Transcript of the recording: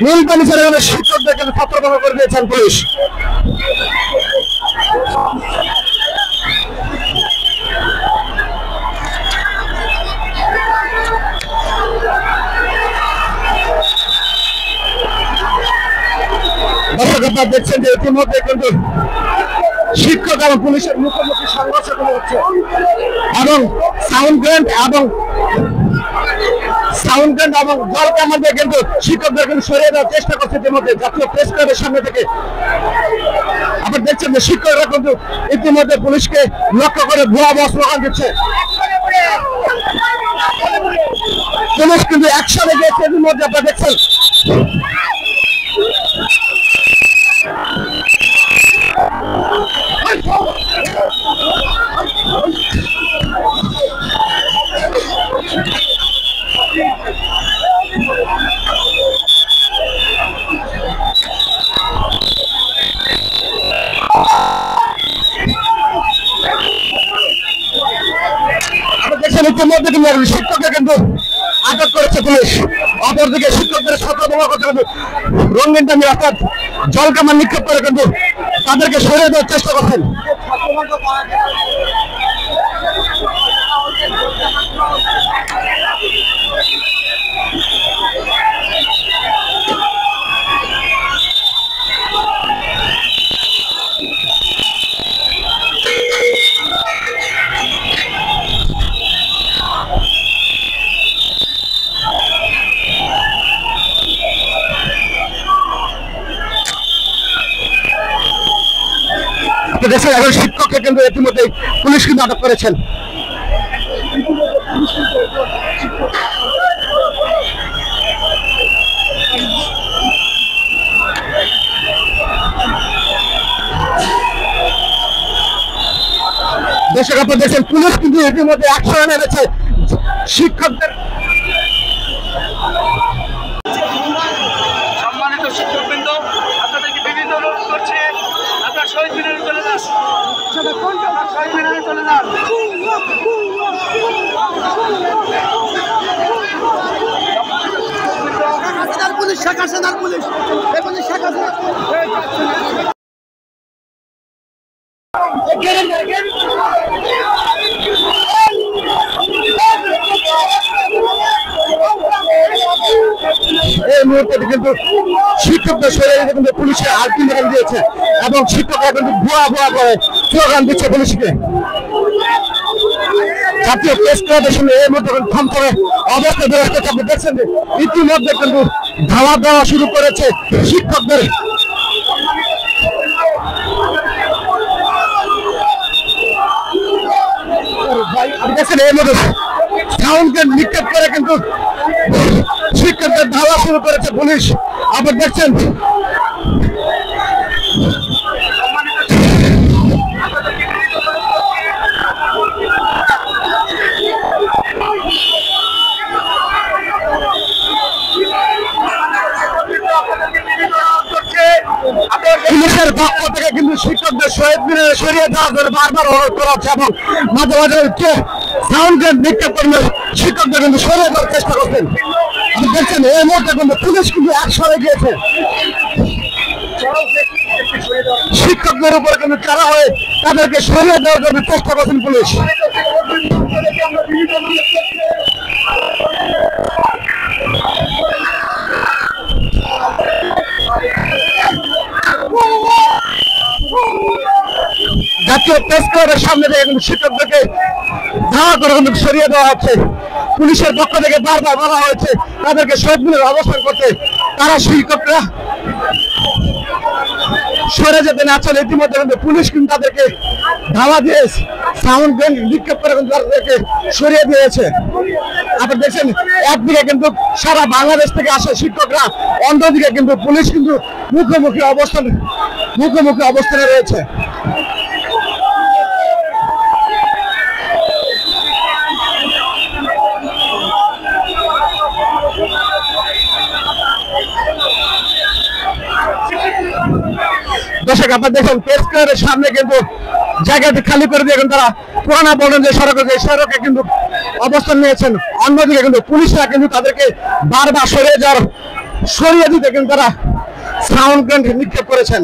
নীল পানি ছেড়ে শিক্ষকদের কিন্তু ছত্রভঙ্গ করে দিয়েছেন পুলিশ। দর্শক আপনারা দেখছেন যে ইতিমধ্যে কিন্তু শিক্ষক এবং পুলিশের মুখোমুখি সংঘর্ষ হচ্ছে এবং সাউন্ড গ্রেনেড এবং জল কামান দিয়ে কিন্তু শিক্ষকদের কিন্তু সরিয়ে দেওয়ার চেষ্টা করছে। ইতিমধ্যে জাতীয় প্রেস ক্লাবের সামনে থেকে আপনারা দেখছেন যে শিক্ষকরা কিন্তু ইতিমধ্যে পুলিশকে লক্ষ্য করে ভয়াবহ স্লোগান দিচ্ছে। পুলিশ কিন্তু একসাথে গিয়েছে। ইতিমধ্যে আপনারা দেখছেন ইতিমধ্যে কিন্তু শিক্ষককে কিন্তু আটক করেছে পুলিশ। অপরদিকে শিক্ষকদের ছত্রভঙ্গ করতে কিন্তু রঙিন টাঙ্গি অর্থাৎ জল কামান নিক্ষেপ করে কিন্তু তাদেরকে সরিয়ে দেওয়ার চেষ্টা করছেন। দেশের একজন শিক্ষককে কিন্তু ইতিমধ্যে পুলিশ কিন্তু আটক করেছেন। দেশের আপনারা দেখছেন পুলিশ কিন্তু ইতিমধ্যে অ্যাকশনে নেমেছে শিক্ষকদের। সম্মানিত শিক্ষকবৃন্দ, আপনাদেরকে বিভিন্ন অনুরোধ করছে আপনারা শহীদ মিনারে চলে যান, শহীদ মিনারে চলে যান। পুলিশ শেখ হাসিনার পুলিশ শেখ হাসিনা এই মুহূর্তে কিন্তু শিক্ষকদের সরিয়ে কিন্তু পুলিশের আলটিমেটাম দিয়েছে এবং শিক্ষকরা কিন্তু ভুয়া করে স্লোগান দিচ্ছে পুলিশকে। জাতীয় প্রেস ক্লাবের সঙ্গে এই মুহূর্তে থমথমে অবস্থা বেরোচ্ছে। আপনি দেখছেন যে ইতিমধ্যে কিন্তু ধাওয়া দেওয়া শুরু করেছে শিক্ষকদের। আপনি দেখছেন এই মুহূর্তে সাউন্ডকে নিক্ষেপ করে কিন্তু শিক্ষকদের ধাওয়া শুরু করেছে পুলিশ। আপনারা দেখছেন পুলিশের পক্ষ থেকে কিন্তু শিক্ষকদের শহীদ মিনারে সরিয়ে দেওয়ার জন্য বারবার অনুরোধ করা হচ্ছে এবং মাঝে মাঝে সাউন্ড গ্রেনেড নিক্ষেপ করে শিক্ষকদের কিন্তু সরিয়ে দেওয়ার চেষ্টা করছেন। আপনি দেখছেন এই মুহূর্তে কিন্তু পুলিশ কিন্তু একসাথে গিয়েছে শিক্ষকদের উপর কিন্তু চারা হয়ে তাদেরকে সরিয়ে দেওয়ার জন্য চেষ্টা করছেন পুলিশ। জাতীয় প্রেস ক্লাবের সামনে থেকে কিন্তু শিক্ষকদেরকে ধাওয়া করে কিন্তু সরিয়ে দেওয়া হচ্ছে। পুলিশের পক্ষ থেকে বারবার বলা হয়েছে তাদেরকে শহীদ মিনারে অবস্থান করতে, তারা শিক্ষকরা সরে যেতে না চলে ইতিমধ্যে কিন্তু পুলিশ কিন্তু তাদেরকে ধাওয়া দিয়ে সাউন্ড গ্রেনেড নিক্ষেপ করে কিন্তু তাদেরকে সরিয়ে দিয়েছে। আপনারা দেখছেন একদিকে কিন্তু সারা বাংলাদেশ থেকে আসে শিক্ষকরা, অন্যদিকে কিন্তু পুলিশ কিন্তু মুখোমুখি অবস্থানে রয়েছে। দর্শক আপনারা দেখুন প্রেস ক্লাবের সামনে কিন্তু জায়গাটি খালি করে দিয়ে তারা পুরানা বলেন যে সড়কে কিন্তু অবস্থান নিয়েছেন। অন্যদিকে কিন্তু পুলিশরা কিন্তু তাদেরকে বারবার সরিয়ে যাওয়ার সরিয়ে দিতে কিন্তু তারা সাউন্ড গ্রেনেড নিক্ষেপ করেছেন।